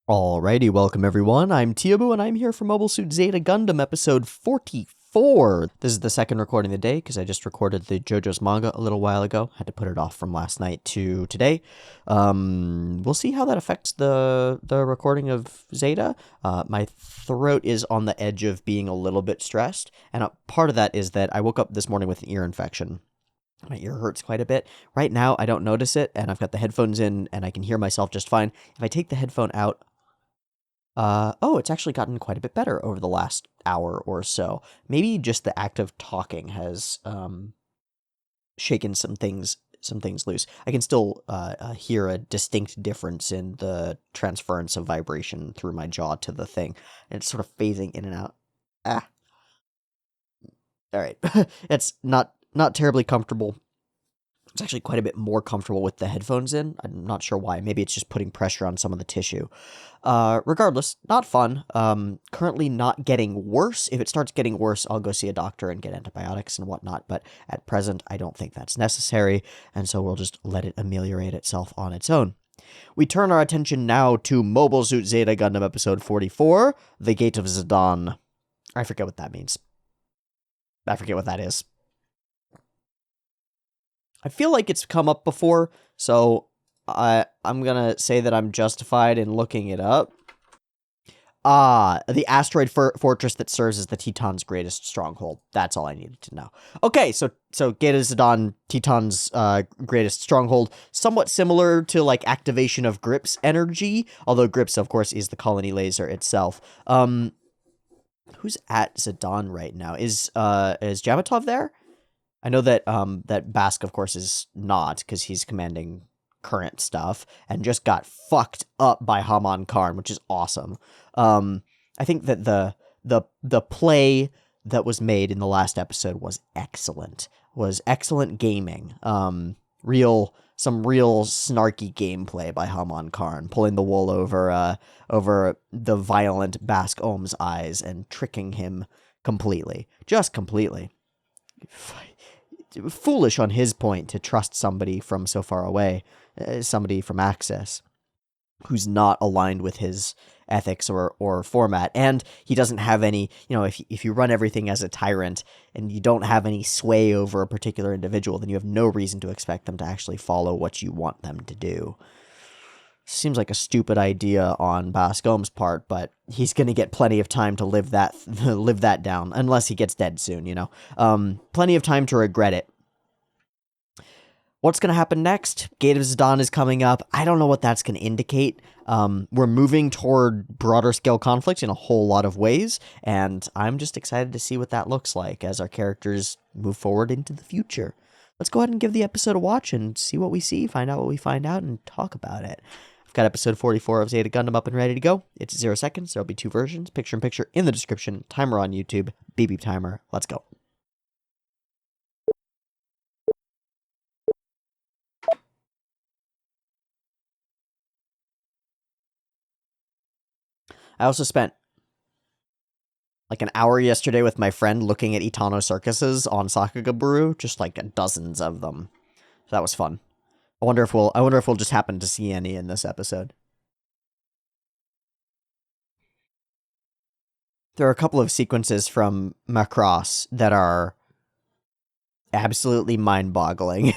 Alrighty, welcome everyone. I'm Teeaboo, and I'm here for Mobile Suit Zeta Gundam episode 44. This is the second recording of the day, because I just recorded the JoJo's manga a little while ago. Had to put it off from last night to today. We'll see how that affects the recording of Zeta. My throat is on the edge of being a little bit stressed, and a part of that is that I woke up this morning with an ear infection. My ear hurts quite a bit. Right now, I don't notice it, and I've got the headphones in, and I can hear myself just fine. If I take the headphone out, it's actually gotten quite a bit better over the last hour or so. Maybe just the act of talking has shaken some things loose. I can still hear a distinct difference in the transference of vibration through my jaw to the thing, and it's sort of phasing in and out. All right. It's not terribly comfortable. It's actually quite a bit more comfortable with the headphones in. I'm not sure why. Maybe it's just putting pressure on some of the tissue. Regardless, not fun. Currently not getting worse. If it starts getting worse, I'll go see a doctor and get antibiotics and whatnot. But at present, I don't think that's necessary. And so we'll just let it ameliorate itself on its own. We turn our attention now to Mobile Suit Zeta Gundam episode 44, The Gate of Zidane. I forget what that means. I forget what that is. I feel like it's come up before, so I'm gonna say that I'm justified in looking it up. The asteroid fortress that serves as the Teton's greatest stronghold. That's all I needed to know. Okay, so Gate of Zidane, Teton's greatest stronghold, somewhat similar to like activation of Grip's energy, although Grip's, of course, is the colony laser itself. Who's at Zidane right now? Is Jamatov there? I know that that Bask, of course, is not, because he's commanding current stuff, and just got fucked up by Haman Karn, which is awesome. I think that the play that was made in the last episode was excellent. Was excellent gaming. Some real snarky gameplay by Haman Karn, pulling the wool over the violent Bask Ohm's eyes and tricking him completely. Just completely. Foolish on his point to trust somebody from so far away, somebody from Access, who's not aligned with his ethics or format, and he doesn't have any, if you run everything as a tyrant and you don't have any sway over a particular individual, then you have no reason to expect them to actually follow what you want them to do. Seems like a stupid idea on Bascom's part, but he's going to get plenty of time to live that down, unless he gets dead soon, Plenty of time to regret it. What's going to happen next? Gate of Zidane is coming up. I don't know what that's going to indicate. We're moving toward broader scale conflict in a whole lot of ways, and I'm just excited to see what that looks like as our characters move forward into the future. Let's go ahead and give the episode a watch and see what we see, find out what we find out, and talk about it. I've got episode 44 of Zeta Gundam up and ready to go. It's 0 seconds. There'll be 2 versions, picture-in-picture in the description, timer on YouTube, beep beep timer. Let's go. I also spent like an hour yesterday with my friend looking at Itano circuses on Sakagaburu, just like dozens of them. So that was fun. I wonder if we'll just happen to see any in this episode. There are a couple of sequences from Macross that are absolutely mind-boggling.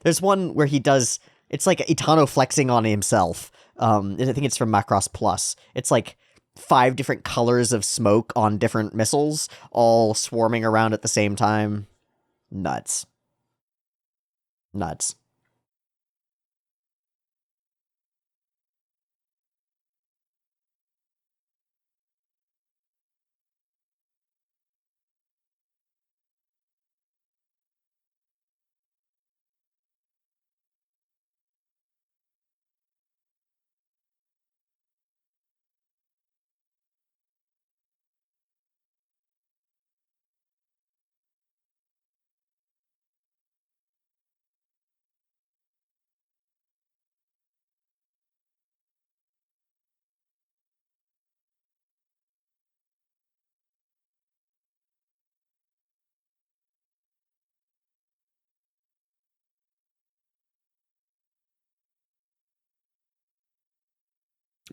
There's one where it's like Itano flexing on himself. I think it's from Macross Plus. It's like 5 different colors of smoke on different missiles, all swarming around at the same time. Nuts.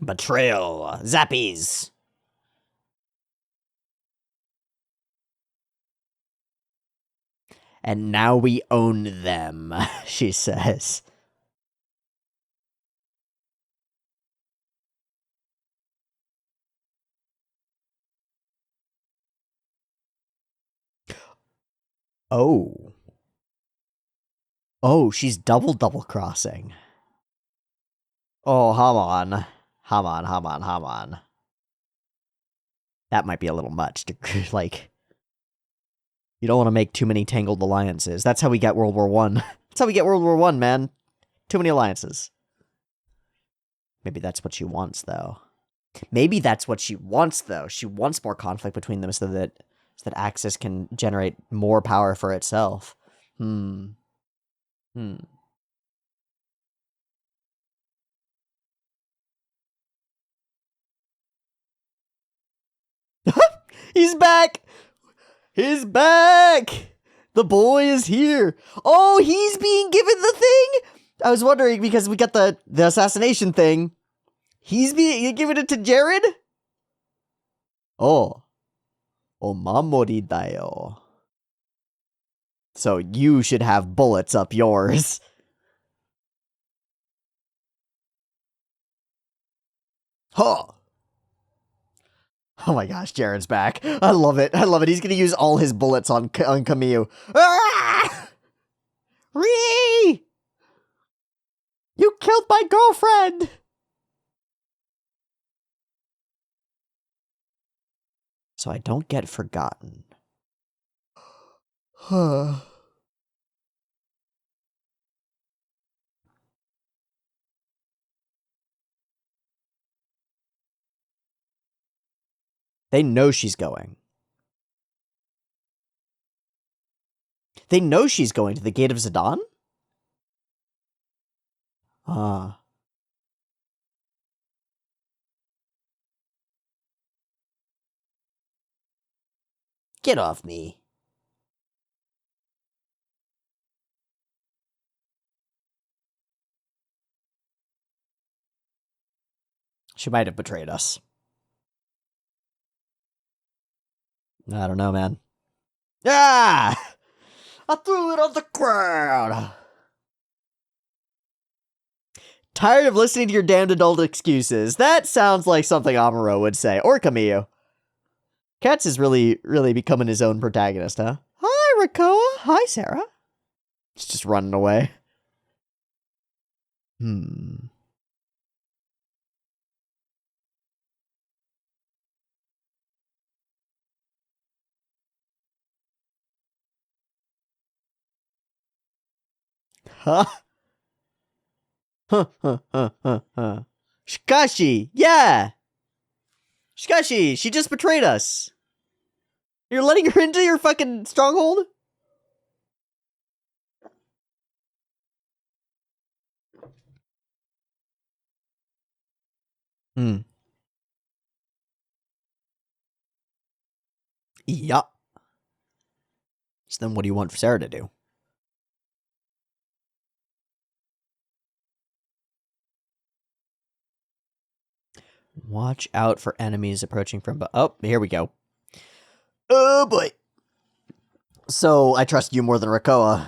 Betrayal. Zappies. And now we own them, she says. Oh. Oh, she's double crossing. Oh, come on. That might be a little much to, like... You don't want to make too many tangled alliances. That's how we get World War One. That's how we get World War One, man. Too many alliances. Maybe that's what she wants, though. She wants more conflict between them so that Axis can generate more power for itself. He's back! He's back! The boy is here! Oh, he's being given the thing? I was wondering, because we got the assassination thing. He's being given it to Jared? Oh. Omamori dayo. So you should have bullets up yours. Huh. Oh my gosh, Jared's back. I love it. He's gonna use all his bullets on Camille. Ah! Ree! You killed my girlfriend! So I don't get forgotten. They know she's going. They know she's going to the Gate of Zidane? Ah. Get off me. She might have betrayed us. I don't know, man. Ah! I threw it on the ground! Tired of listening to your damned adult excuses. That sounds like something Amuro would say. Or Camille. Katz is really becoming his own protagonist, huh? Hi, Rakoa. Hi, Sarah. He's just running away. Huh? Shikashi! Yeah! Shikashi! She just betrayed us! You're letting her into your fucking stronghold? Yup. So then what do you want Sarah to do? Watch out for enemies approaching from... Oh, here we go. Oh, boy. So, I trust you more than Rakoa.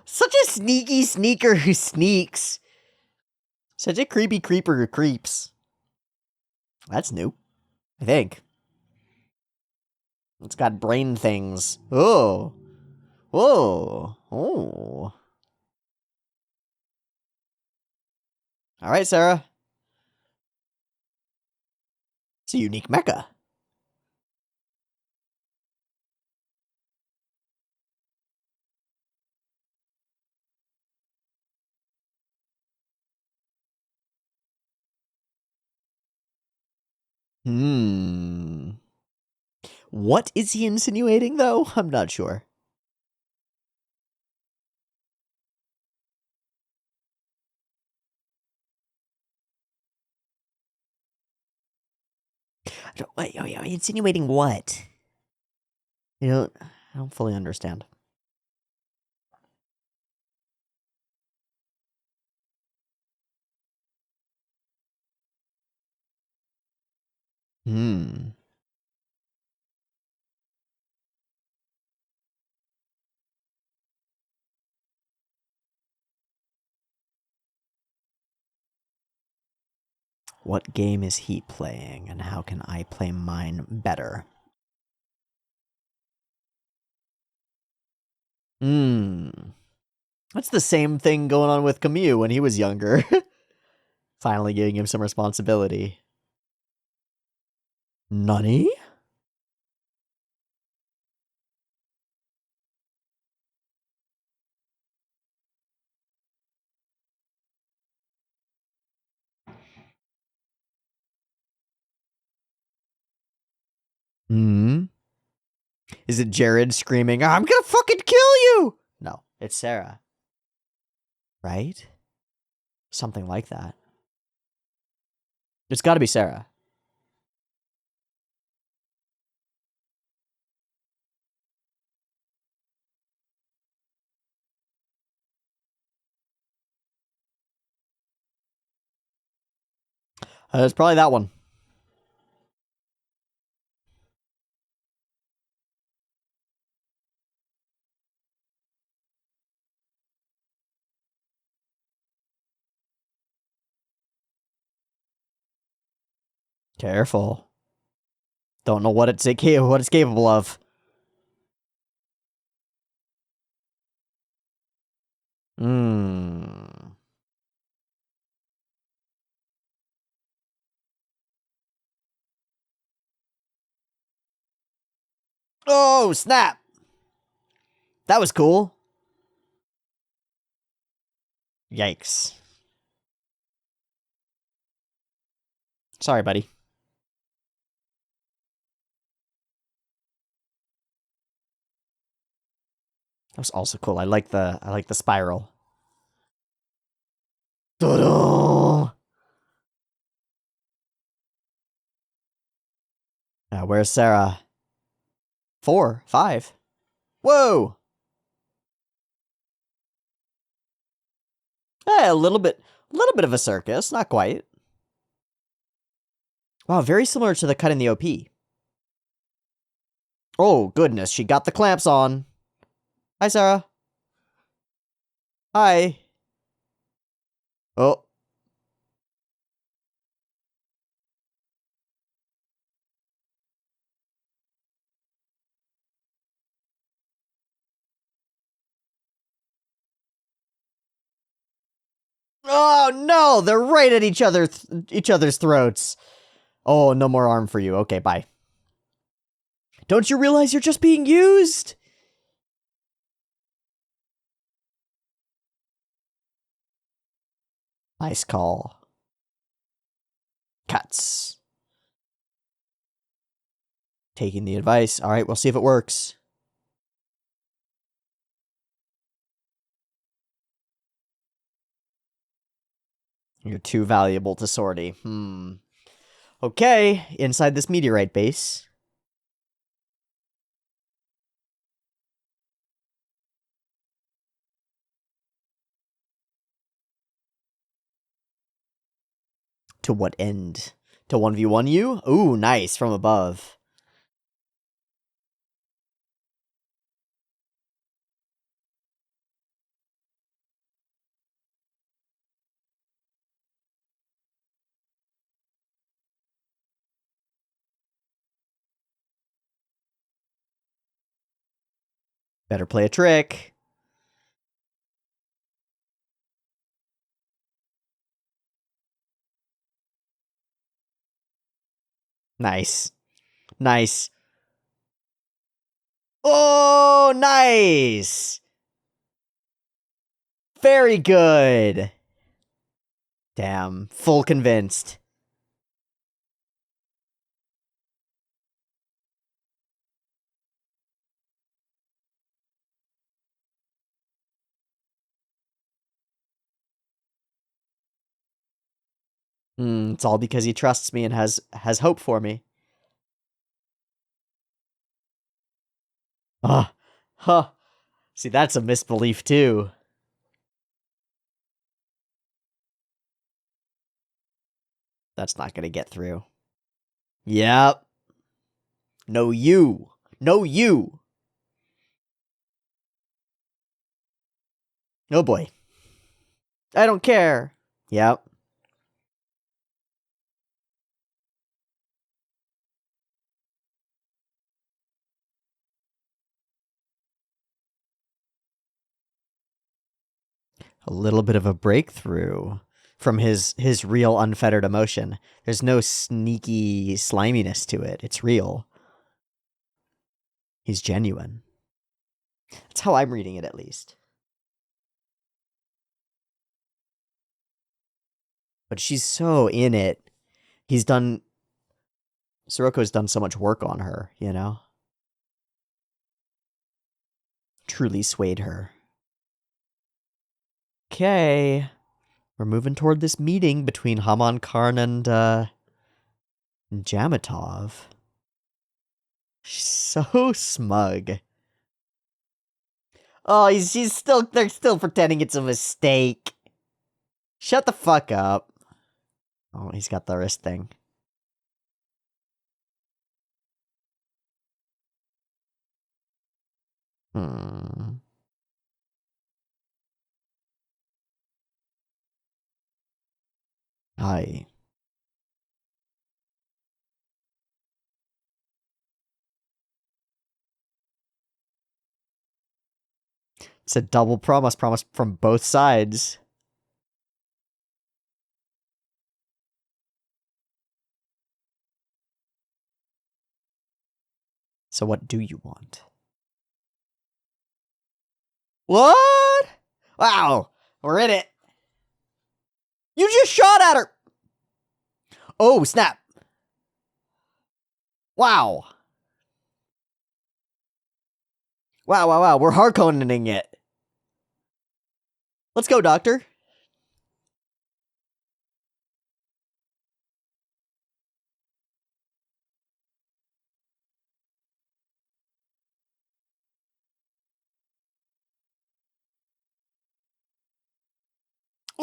Such a sneaky sneaker who sneaks. Such a creepy creeper who creeps. That's new, I think. It's got brain things. Oh. Whoa. Oh. Alright, Sarah. It's a unique mecha. What is he insinuating, though? I'm not sure. Wait, insinuating what? I don't fully understand. Hmm. What game is he playing, and how can I play mine better? Hmm. That's the same thing going on with Camille when he was younger. Finally giving him some responsibility. Nani? Hmm? Is it Jared screaming, I'm gonna fucking kill you? No, it's Sarah. Right? Something like that. It's gotta be Sarah. It's probably that one. Careful. Don't know what it's capable of. Hmm. Oh, snap! That was cool. Yikes. Sorry, buddy. That was also cool. I like the spiral. Ta-da! Where's Sarah? 4, 5. Whoa! A little bit of a circus, not quite. Wow, very similar to the cut in the OP. Oh, goodness, she got the clamps on. Hi, Sarah. Hi. Oh. Oh, no, they're right at each other's throats. Oh, no more arm for you. Okay, bye. Don't you realize you're just being used? Nice call. Cuts. Taking the advice. All right, we'll see if it works. You're too valuable to sortie. Okay, inside this meteorite base. To what end? To 1v1 you? Ooh, nice, from above. Better play a trick. Nice. Nice. Oh, nice! Very good. Damn, full convinced. It's all because he trusts me and has hope for me. Huh. See, that's a misbelief too. That's not gonna get through. Yep. No, you. No, you. Oh boy. I don't care. Yep. A little bit of a breakthrough from his real unfettered emotion. There's no sneaky sliminess to it. It's real. He's genuine. That's how I'm reading it, at least. But she's so in it. Siroko's done so much work on her, you know? Truly swayed her. Okay. We're moving toward this meeting between Haman Karn and Jamatov. She's so smug. Oh, they're still pretending it's a mistake. Shut the fuck up. Oh, he's got the wrist thing. Hi. It's a double promise from both sides. So what do you want? What? Wow. We're in it. You just shot at her. Oh, snap. Wow. Wow. We're Harkonnening it. Let's go, Doctor.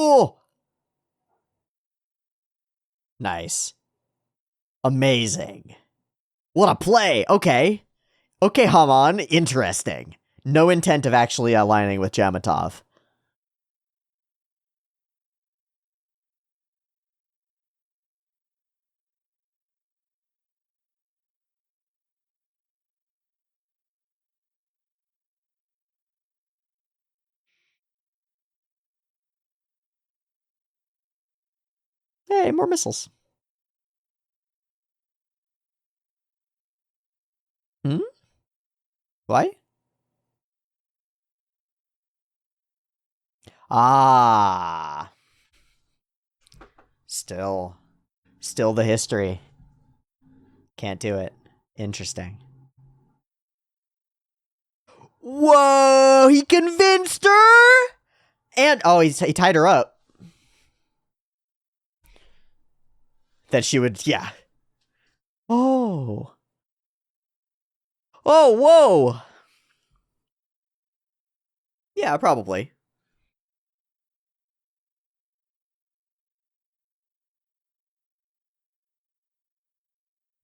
Oh. Nice. Amazing. What a play. Okay. Okay, Haman. Interesting. No intent of actually aligning with Jamatov. Hey, more missiles. Hmm? Why? Ah. Still the history. Can't do it. Interesting. Whoa! He convinced her! And, oh, he tied her up. That she would, yeah. Oh. Oh, whoa! Yeah, probably.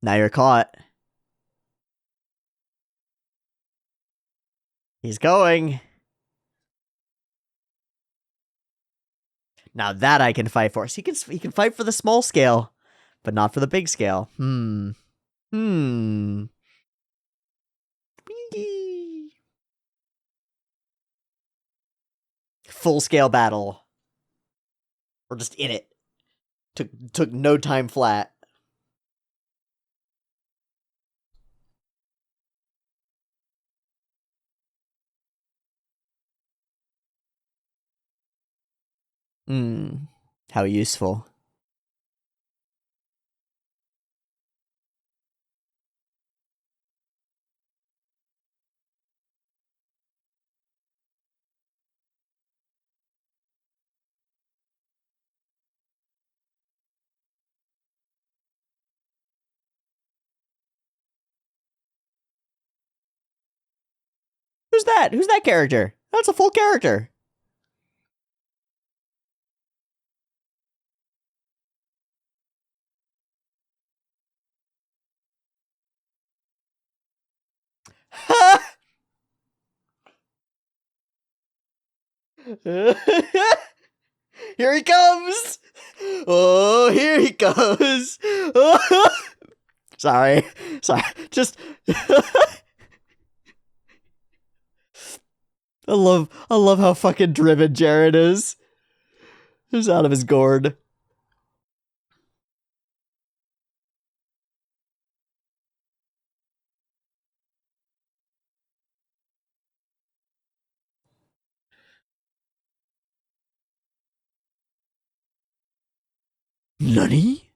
Now you're caught. He's going. Now that I can fight for. So he can fight for the small scale, but not for the big scale. Full scale battle. We're just in it. Took no time flat. How useful. Who's that? Who's that character? That's a full character. Here he comes! Oh, here he goes! Sorry. Just I love how fucking driven Jared is. He's out of his gourd. Nani?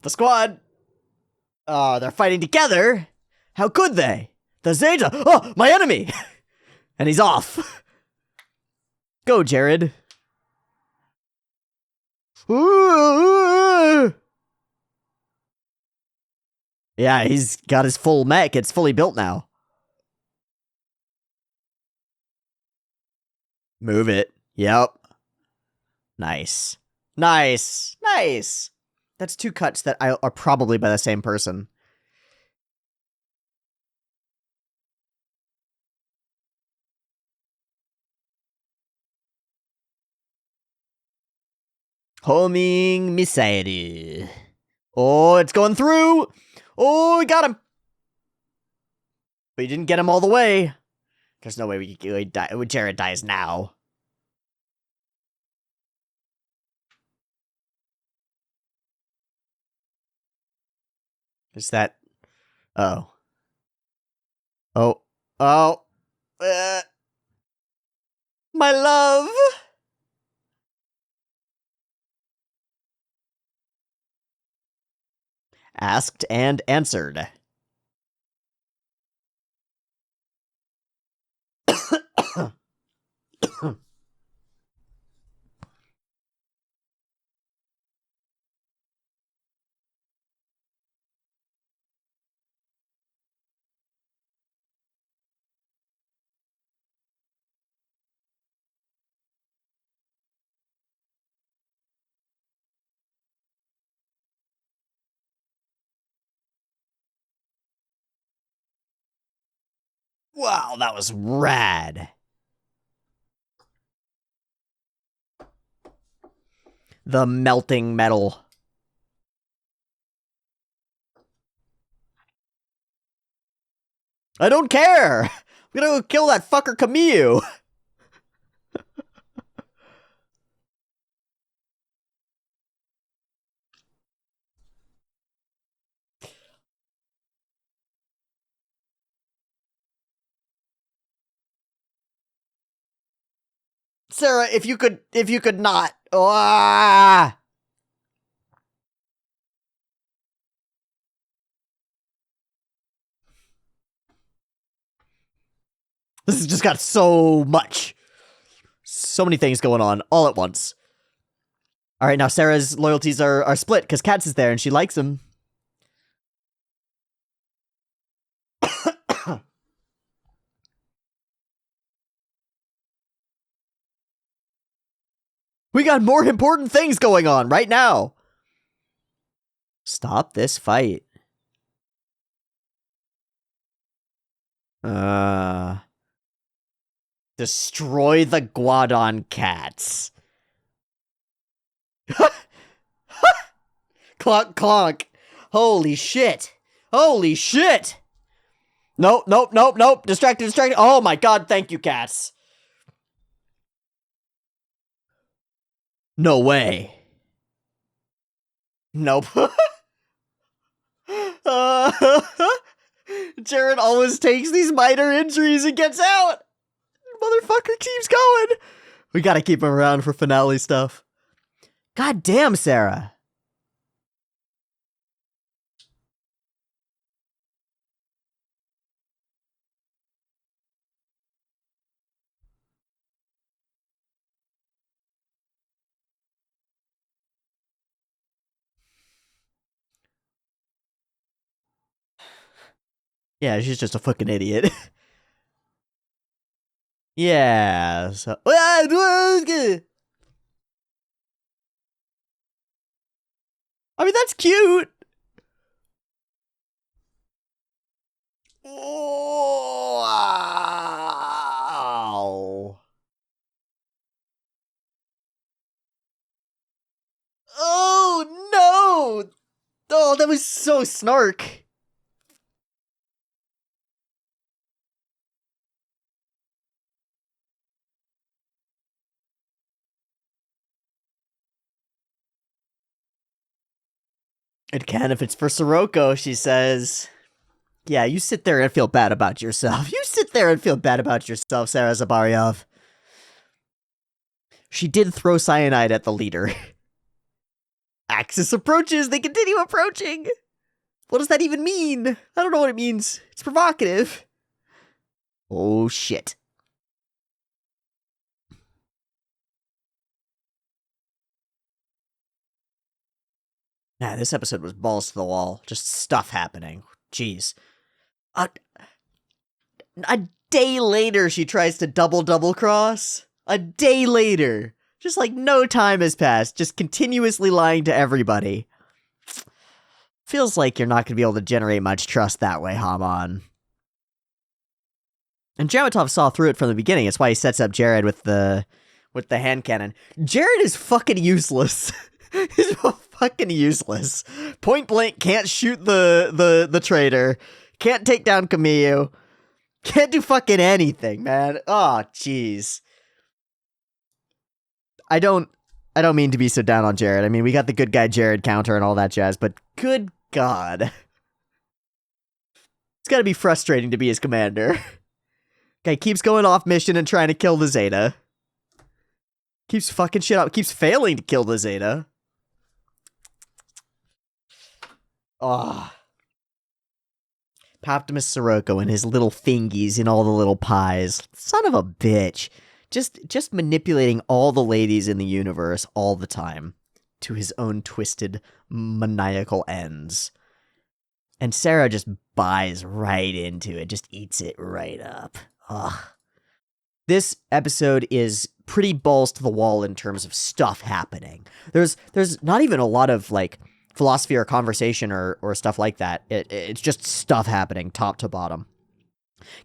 The squad. Oh, they're fighting together? How could they? The Zeta! Oh, my enemy! And he's off. Go, Jared. Yeah, he's got his full mech. It's fully built now. Move it. Yep. Nice. Nice. That's two cuts that are probably by the same person. Homing missile. Oh, it's going through. Oh, we got him. But you didn't get him all the way. There's no way we die. Jared dies now. Is that... Oh. Oh. Oh. My love. Asked and answered. Wow, that was rad. The melting metal. I don't care. I'm gonna go kill that fucker Camille. Sarah, if you could not. Ah! This has just got so much. So many things going on all at once. All right, now Sarah's loyalties are split because Katz is there and she likes him. We got more important things going on right now. Stop this fight. Destroy the Guadon cats. Clonk, clonk. Holy shit. Holy shit. Nope. Distracted. Oh my god, thank you, cats. No way. Nope. Jared always takes these minor injuries and gets out. Motherfucker keeps going. We gotta keep him around for finale stuff. God damn, Sarah. Yeah, she's just a fucking idiot. Yeah, so... I mean, that's cute. Wow. Oh, no. Oh, that was so snark. It can if it's for Sirocco, she says. Yeah, you sit there and feel bad about yourself. You sit there and feel bad about yourself, Sarah Zabaryov. She did throw cyanide at the leader. Axis approaches. They continue approaching. What does that even mean? I don't know what it means. It's provocative. Oh, shit. Nah, this episode was balls to the wall. Just stuff happening. Jeez. A day later, she tries to double cross. A day later. Just like no time has passed. Just continuously lying to everybody. Feels like you're not going to be able to generate much trust that way, Haman. And Jamatov saw through it from the beginning. That's why he sets up Jared with the hand cannon. Jared is fucking useless. He's fucking useless. Point blank, can't shoot the traitor. Can't take down Camille. Can't do fucking anything, man. Oh, jeez. I don't mean to be so down on Jared. I mean, we got the good guy Jared counter and all that jazz, but good God. It's gotta be frustrating to be his commander. Guy keeps going off mission and trying to kill the Zeta. Keeps fucking shit up. Keeps failing to kill the Zeta. Oh. Optimus Sirocco and his little fingies in all the little pies. Son of a bitch. Just manipulating all the ladies in the universe all the time to his own twisted, maniacal ends. And Sarah just buys right into it, just eats it right up. Ugh. This episode is pretty balls to the wall in terms of stuff happening. There's not even a lot of, like, philosophy or conversation or stuff like that. It's just stuff happening top to bottom.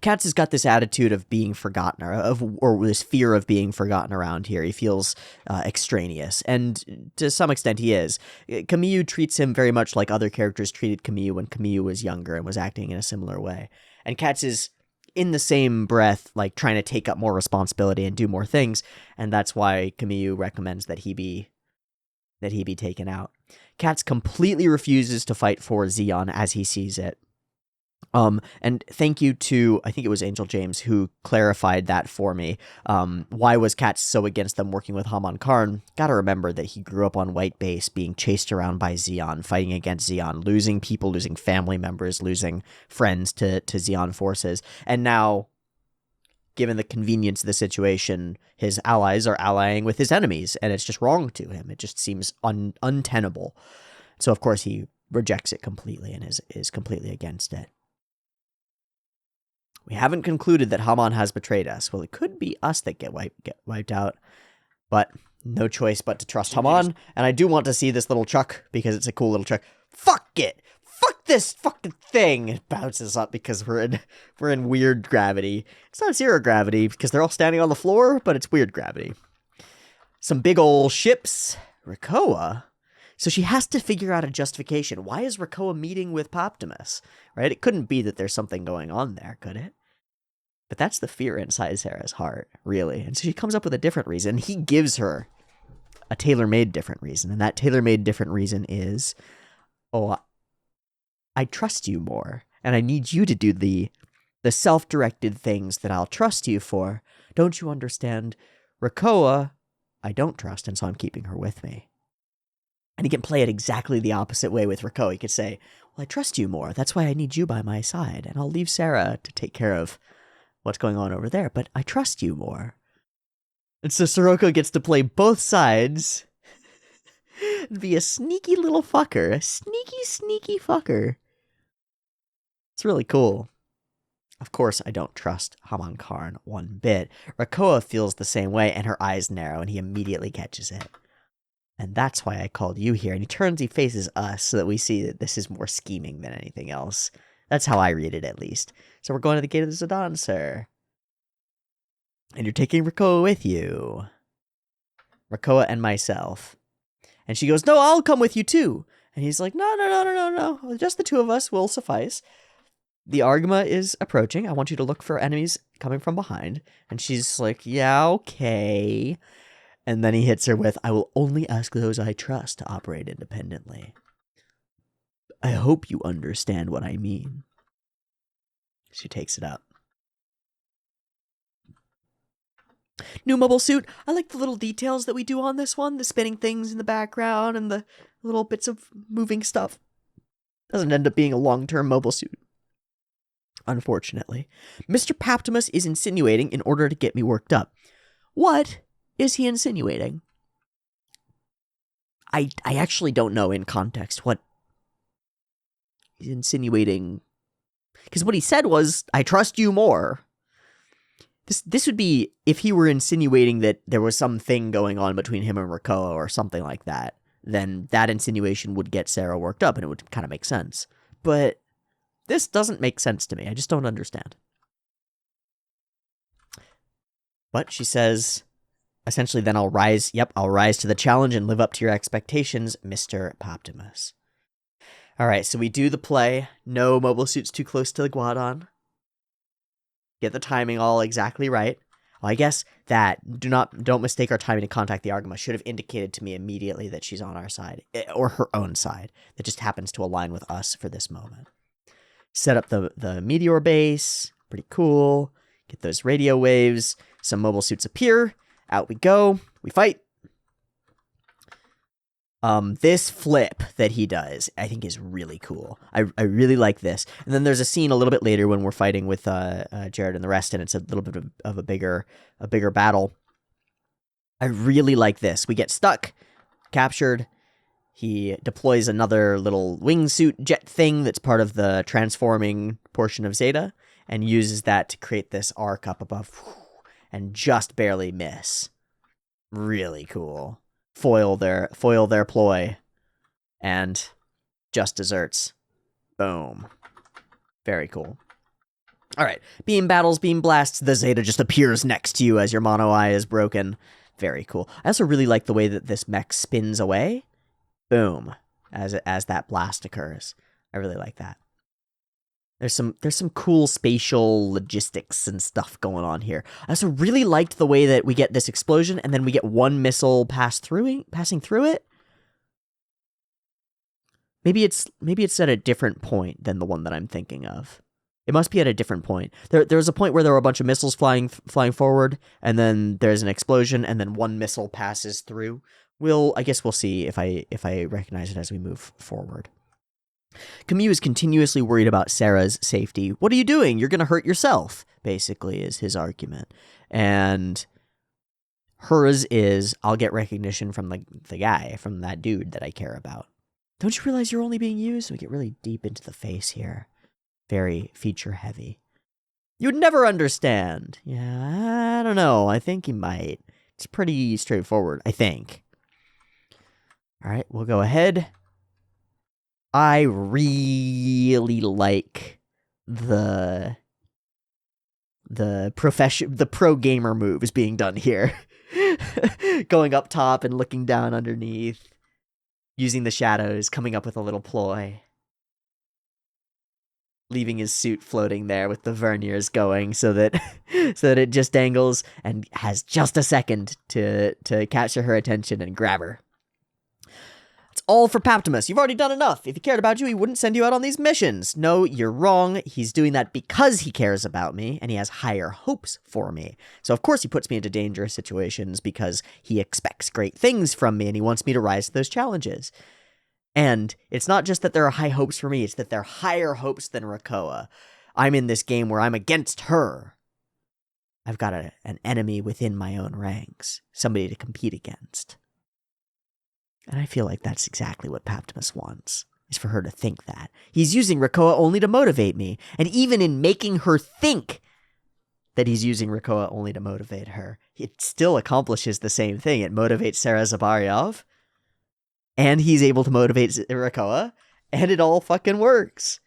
Katz has got this attitude of being forgotten, or this fear of being forgotten around here. He feels extraneous, and to some extent he is. Camille treats him very much like other characters treated Camille when Camille was younger and was acting in a similar way. And Katz is, in the same breath, like, trying to take up more responsibility and do more things, and that's why Camille recommends that he be taken out. Katz completely refuses to fight for Zeon as he sees it. And thank you to, I think it was Angel James, who clarified that for me. Why was Katz so against them working with Haman Karn? Gotta remember that he grew up on White Base, being chased around by Zeon, fighting against Zeon, losing people, losing family members, losing friends to Zeon forces. And now, given the convenience of the situation, his allies are allying with his enemies, and it's just wrong to him. It just seems untenable. So, of course, he rejects it completely and is completely against it. We haven't concluded that Haman has betrayed us. Well, it could be us that get wiped out, but no choice but to trust Haman. And I do want to see this little truck because it's a cool little truck. Fuck it! Fuck this fucking thing! It bounces up because we're in weird gravity. It's not zero gravity because they're all standing on the floor, but it's weird gravity. Some big ol' ships. Rakoa. So she has to figure out a justification. Why is Rakoa meeting with Poptimus? Right? It couldn't be that there's something going on there, could it? But that's the fear inside Sarah's heart, really. And so she comes up with a different reason. He gives her a tailor-made different reason. And that tailor-made different reason is, oh, I trust you more. And I need you to do the self-directed things that I'll trust you for. Don't you understand? Rakoa, I don't trust, and so I'm keeping her with me. And he can play it exactly the opposite way with Rakoa. He could say, well, I trust you more. That's why I need you by my side. And I'll leave Sarah to take care of what's going on over there. But I trust you more. And so Sirocco gets to play both sides and be a sneaky little fucker. A sneaky fucker. It's really cool. Of course, I don't trust Haman Karn one bit. Rakoa feels the same way, and her eyes narrow, and he immediately catches it. And that's why I called you here. And he faces us so that we see that this is more scheming than anything else. That's how I read it, at least. So we're going to the Gate of the Zidane, sir. And you're taking Rakoa with you. Rakoa and myself. And she goes, no, I'll come with you too. And he's like, no. Just the two of us will suffice. The Argama is approaching. I want you to look for enemies coming from behind. And she's like, yeah, okay. And then he hits her with, I will only ask those I trust to operate independently. I hope you understand what I mean. She takes it up. New mobile suit. I like the little details that we do on this one. The spinning things in the background and the little bits of moving stuff. Doesn't end up being a long-term mobile suit. Unfortunately. Mr. Paptimus is insinuating in order to get me worked up. What is he insinuating? I actually don't know in context what he's insinuating. Because what he said was, I trust you more. This would be if he were insinuating that there was something going on between him and Rakoa or something like that. Then that insinuation would get Sarah worked up and it would kind of make sense. But this doesn't make sense to me. I just don't understand. But she says, essentially, then I'll rise to the challenge and live up to your expectations, Mr. Poptimus. All right, so we do the play. No mobile suits too close to the Guadon. Get the timing all exactly right. Well, I guess that don't mistake our timing to contact the Argama should have indicated to me immediately that she's on our side, or her own side. That just happens to align with us for this moment. Set up the meteor base. Pretty cool. Get those radio waves. Some mobile suits appear. Out we go. We fight. This flip that he does, I think is really cool. I really like this. And then there's a scene a little bit later when we're fighting with Jared and the rest, and it's a little bit of a bigger battle. I really like this. We get stuck, captured. He deploys another little wingsuit jet thing that's part of the transforming portion of Zeta, and uses that to create this arc up above, and just barely miss. Really cool. Foil their ploy, and just desserts. Boom. Very cool. All right, beam battles, beam blasts. The Zeta just appears next to you as your mono eye is broken. Very cool. I also really like the way that this mech spins away. Boom, as that blast occurs. I really like that. There's some cool spatial logistics and stuff going on here. I also really liked the way that we get this explosion and then we get one missile passing through it. Maybe it's at a different point than the one that I'm thinking of. It must be at a different point. There's a point where there were a bunch of missiles flying forward, and then there's an explosion, and then one missile passes through. I guess we'll see if I recognize it as we move forward. Camille is continuously worried about Sarah's safety. What are you doing? You're going to hurt yourself, basically, is his argument. And hers is, I'll get recognition from the guy, from that dude that I care about. Don't you realize you're only being used? We get really deep into the face here. Very feature heavy. You'd never understand. Yeah, I don't know. I think you might. It's pretty straightforward, I think. All right, we'll go ahead. I really like the pro gamer moves being done here. Going up top and looking down underneath, using the shadows, coming up with a little ploy. Leaving his suit floating there with the verniers going so that it just dangles and has just a second to capture her attention and grab her. It's all for Paptimus. You've already done enough. If he cared about you, he wouldn't send you out on these missions. No, you're wrong. He's doing that because he cares about me, and he has higher hopes for me. So of course he puts me into dangerous situations because he expects great things from me, and he wants me to rise to those challenges. And it's not just that there are high hopes for me, it's that there are higher hopes than Rakoa. I'm in this game where I'm against her. I've got an enemy within my own ranks, somebody to compete against. And I feel like that's exactly what Paptimus wants, is for her to think that. He's using Rakoa only to motivate me. And even in making her think that he's using Rakoa only to motivate her, it still accomplishes the same thing. It motivates Sarah Zabaryov. and he's able to motivate Irakoa, and it all fucking works.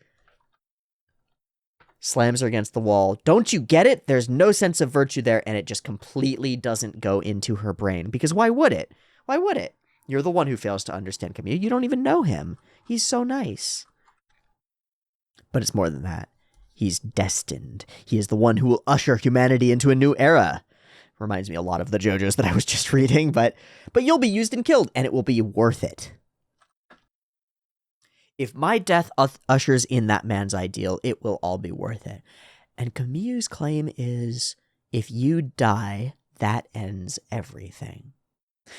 Slams her against the wall. Don't you get it? There's no sense of virtue there, and it just completely doesn't go into her brain. Because why would it? Why would it? You're the one who fails to understand Camille. You don't even know him. He's so nice. But it's more than that. He's destined. He is the one who will usher humanity into a new era. Reminds me a lot of the JoJo's that I was just reading, but you'll be used and killed, and it will be worth it. If my death ushers in that man's ideal, it will all be worth it. And Camille's claim is, if you die, that ends everything.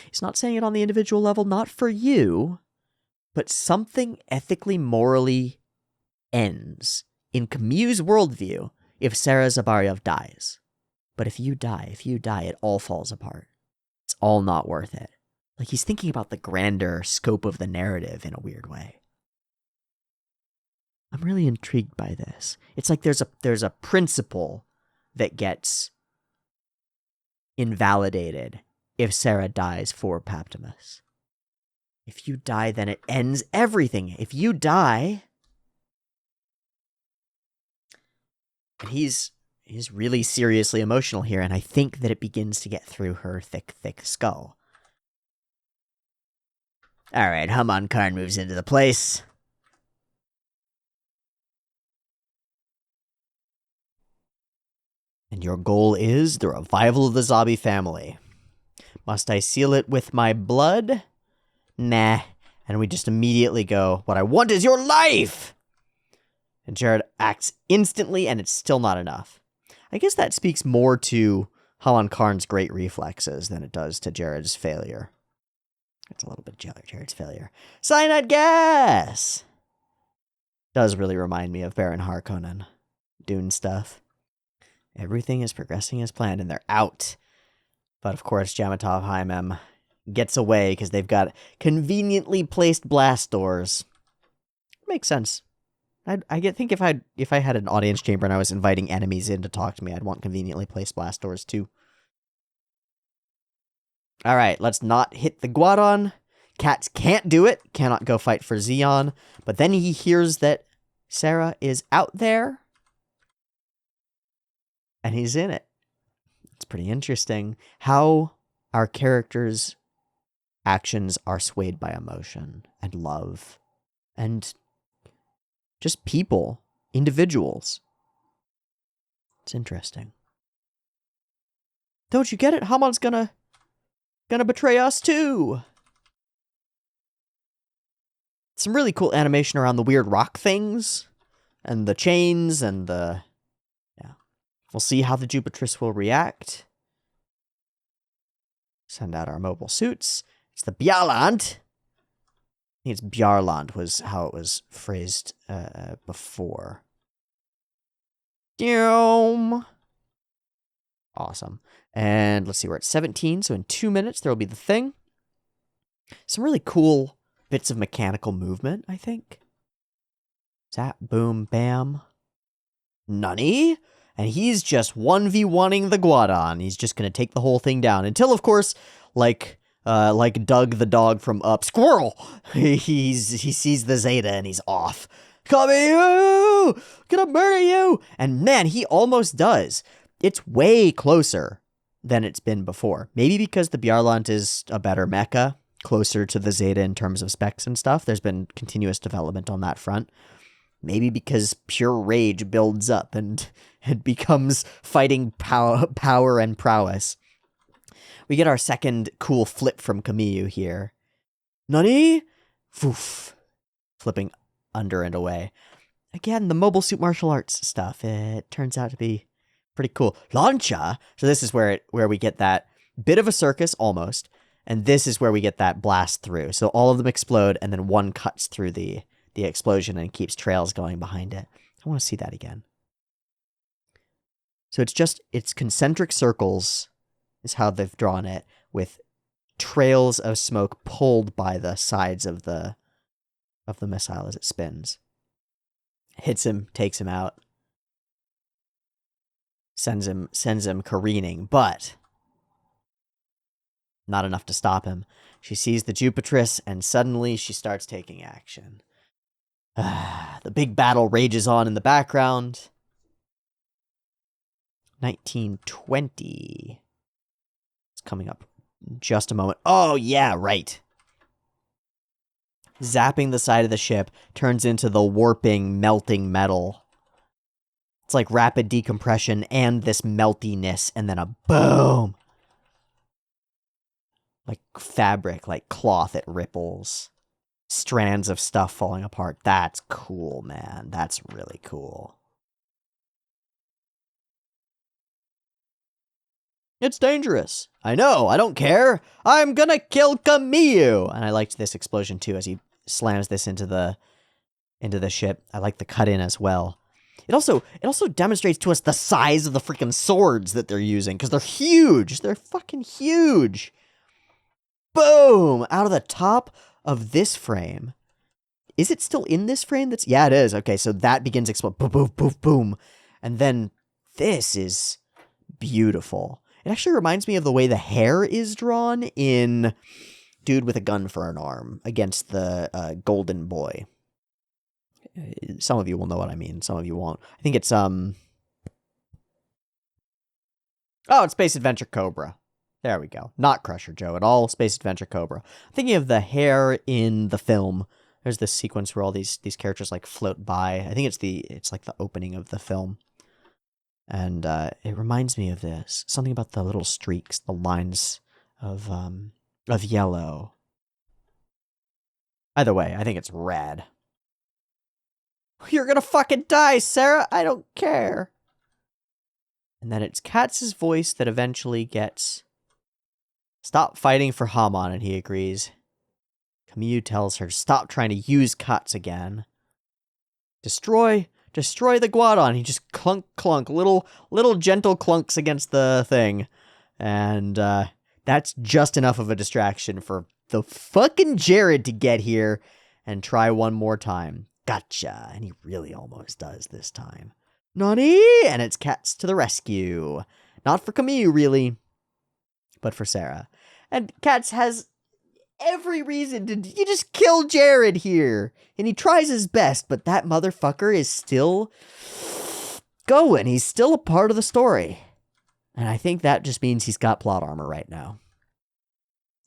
He's not saying it on the individual level, not for you, but something ethically, morally ends in Camille's worldview if Sarah Zabariev dies. But if you die, it all falls apart. It's all not worth it. Like, he's thinking about the grander scope of the narrative in a weird way. I'm really intrigued by this. It's like there's a principle that gets invalidated if Sarah dies for Paptimus. If you die, then it ends everything. If you die... And he's really seriously emotional here, and I think that it begins to get through her thick, thick skull. Alright, Haman Karn moves into the place. And your goal is the revival of the Zabi family. Must I seal it with my blood? Nah. And we just immediately go, what I want is your life! And Jared acts instantly, and it's still not enough. I guess that speaks more to Haman Karn's great reflexes than it does to Jared's failure. It's a little bit Jared's failure. Cyanide gas! Does really remind me of Baron Harkonnen. Dune stuff. Everything is progressing as planned, and they're out. But of course, Jamatov Haimem gets away because they've got conveniently placed blast doors. Makes sense. I think if I had an audience chamber and I was inviting enemies in to talk to me, I'd want conveniently placed blast doors too. All right, let's not hit the Guadon. Cats can't do it. Cannot go fight for Zeon. But then he hears that Sarah is out there. And he's in it. It's pretty interesting how our characters' actions are swayed by emotion and love and just people, individuals. It's interesting. Don't you get it? Haman's gonna betray us too. Some really cool animation around the weird rock things and the chains and the... We'll see how the Jupitress will react. Send out our mobile suits. It's the Bjarland. I think it's Bjarland was how it was phrased before. Awesome. And let's see, we're at 17, so in 2 minutes there will be the thing. Some really cool bits of mechanical movement, I think. Zap, boom, bam. Nani? And he's just 1v1ing the Guadon. He's just going to take the whole thing down. Until, of course, like Doug the dog from Up, squirrel! He sees the Zeta and he's off. Camille! Gonna murder you! And man, he almost does. It's way closer than it's been before. Maybe because the Bjarland is a better mecha, closer to the Zeta in terms of specs and stuff. There's been continuous development on that front. Maybe because pure rage builds up and it becomes fighting power and prowess. We get our second cool flip from Camille here. Nani? Foof. Flipping under and away. Again, the mobile suit martial arts stuff. It turns out to be pretty cool. Launcha! So this is where we get that bit of a circus, almost. And this is where we get that blast through. So all of them explode, and then one cuts through the explosion and keeps trails going behind it. I want to see that again. So it's concentric circles is how they've drawn it, with trails of smoke pulled by the sides of the missile as it spins. Hits him, takes him out, sends him careening, but Not enough to stop him. She sees the Jupitress, and suddenly she starts taking action. The big battle rages on in the background. 1920. It's coming up in just a moment. Oh, yeah, right. Zapping the side of the ship turns into the warping, melting metal. It's like rapid decompression and this meltiness, and then a boom. Like fabric, like cloth, it ripples. Strands of stuff falling apart. That's cool, man. That's really cool. It's dangerous. I know, I don't care. I'm gonna kill Camille. And I liked this explosion too as he slams this into the ship. I like the cut in as well. It also demonstrates to us the size of the freaking swords that they're using, because they're huge. They're fucking huge. Boom! Out of the top of this frame. Is it still in this frame? Yeah, it is. Okay, so that begins to explode. Boom, boom, boom, boom. And then this is beautiful. It actually reminds me of the way the hair is drawn in Dude with a Gun for an Arm against the Golden Boy. Some of you will know what I mean. Some of you won't. I think it's, oh, it's Space Adventure Cobra. There we go. Not Crusher Joe at all. Space Adventure Cobra. I'm thinking of the hair in the film. There's this sequence where all these characters like float by. I think it's like the opening of the film. And it reminds me of this. Something about the little streaks, the lines of yellow. Either way, I think it's red. You're gonna fucking die, Sarah. I don't care. And then it's Katz's voice that eventually gets... Stop fighting for Hamon, and he agrees. Camille tells her to stop trying to use Katz again. Destroy the Guadon. He just clunk, little gentle clunks against the thing. And that's just enough of a distraction for the fucking Jared to get here and try one more time. Gotcha. And he really almost does this time. Nani? And it's Katz to the rescue. Not for Camille, really, but for Sarah. And Katz has every reason to... You just kill Jared here. And he tries his best, but that motherfucker is still going. He's still a part of the story. And I think that just means he's got plot armor right now.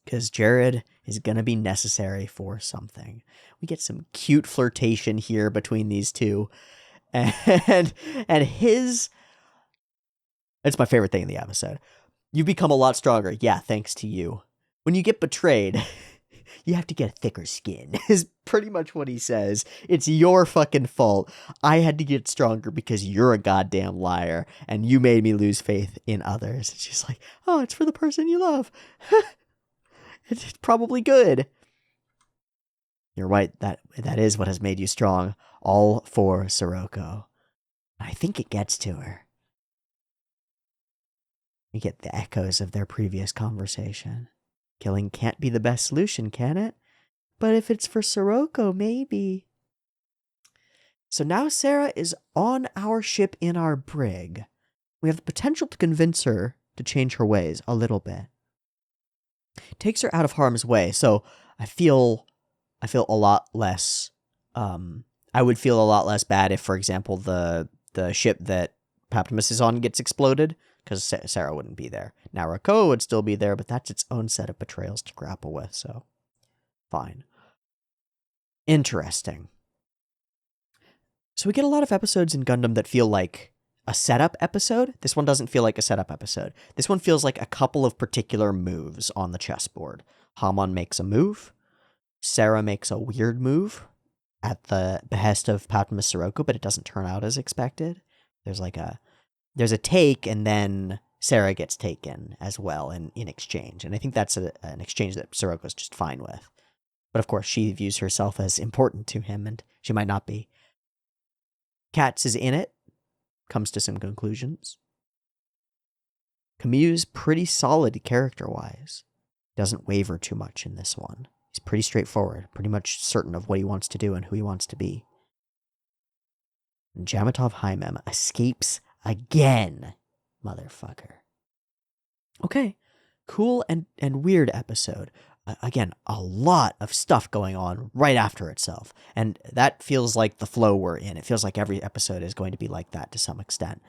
Because Jared is going to be necessary for something. We get some cute flirtation here between these two. And his... It's my favorite thing in the episode. You become a lot stronger. Yeah, thanks to you. When you get betrayed, you have to get a thicker skin, is pretty much what he says. It's your fucking fault. I had to get stronger because you're a goddamn liar, and you made me lose faith in others. It's just like, oh, it's for the person you love. It's probably good. You're right, that is what has made you strong. All for Sirocco. I think it gets to her. We get the echoes of their previous conversation. Killing can't be the best solution, can it? But if it's for Sirocco, maybe. So now Sarah is on our ship in our brig. We have the potential to convince her to change her ways a little bit. Takes her out of harm's way, so I feel a lot less... I would feel a lot less bad if, for example, the ship that Paptimus is on gets exploded, because Sarah wouldn't be there. Now Rakoa would still be there, but that's its own set of betrayals to grapple with, so fine. Interesting. So we get a lot of episodes in Gundam that feel like a setup episode. This one doesn't feel like a setup episode. This one feels like a couple of particular moves on the chessboard. Hamon makes a move. Sarah makes a weird move at the behest of Paptimus Sirocco, but it doesn't turn out as expected. There's a take, and then Sarah gets taken as well in exchange. And I think that's an exchange that Sirocco's just fine with. But of course, she views herself as important to him, and she might not be. Katz is in it, comes to some conclusions. Camille's pretty solid character-wise. Doesn't waver too much in this one. He's pretty straightforward, pretty much certain of what he wants to do and who he wants to be. And Jamatov Haimem escapes again, motherfucker. Okay, cool and weird episode. Again, a lot of stuff going on right after itself. And that feels like the flow we're in. It feels like every episode is going to be like that to some extent.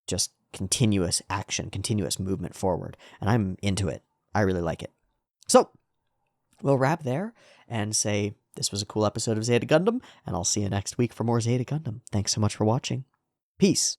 Just continuous action, continuous movement forward. And I'm into it. I really like it. So we'll wrap there and say this was a cool episode of Zeta Gundam, and I'll see you next week for more Zeta Gundam. Thanks so much for watching. Peace.